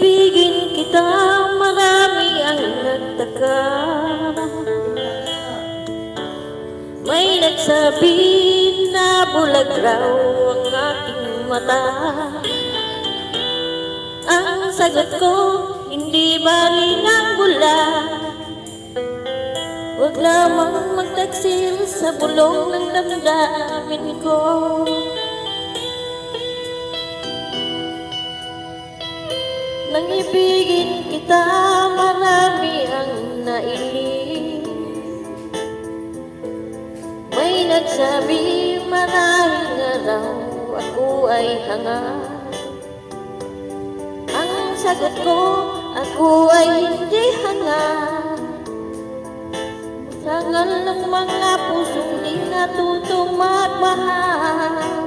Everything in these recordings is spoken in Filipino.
ibigin kita, marami ang nagtaka. May nagsabi na bulag raw ang aking mata. Ang sagot ko, hindi bali ng bula. Huwag lamang magtaksil sa bulong ng damdamin ko. Nang ibigin kita, marami ang nailing. May nagsabi, marahil nga raw ako ay hanga. Ang sagot ko, ako ay hindi hanga. Sangal ng mga pusong di natutong magmahal.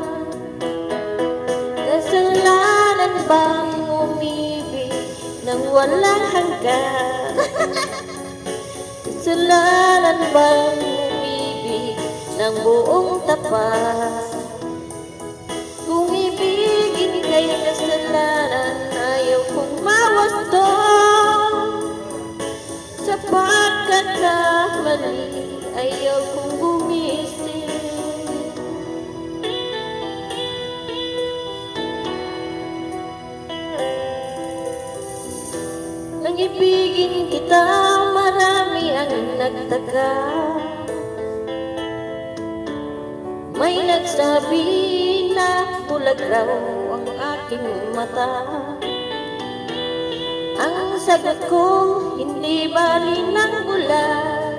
Kasalanan bang umibig nang walang hanggan? Kasalanan bang umibig ng buong tapat? Kung ibigin kay kasalanan, ayaw kong mawasto. Sa pagkakamali, ayaw kong gumising. Nang ibigin kita, marami ang nagtaka. May nagsabi na bulag raw ang aking mata. Ang sagot ko, hindi bali ng bulan.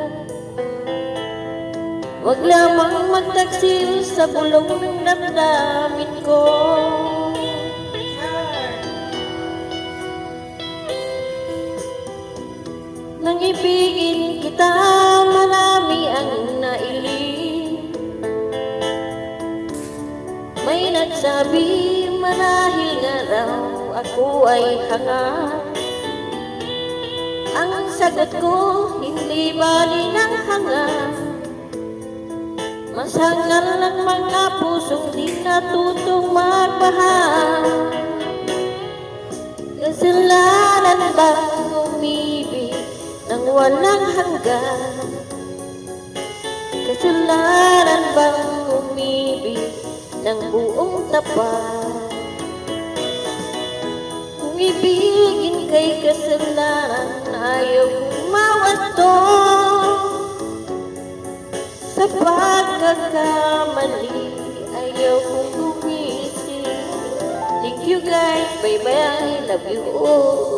Huwag lamang magtaksil sa bulong ng damdamin ko. Nang ibigin kita, marami ang nailing. May nagsabi, marahil nga raw ako ay hanga. Ang sagot ko, hindi bali ng hanga. Masangal ng mga pusong di natutong magmahal. Kasalanan bang umibig nang walang hanggan? Kasalanan bang umibig ng buong tapat? Kung ibigin kay kasalanan, ayaw kong mawasto. Sa pagkakamali, ayaw kong gumising. Thank you guys, bye bye, I love you all.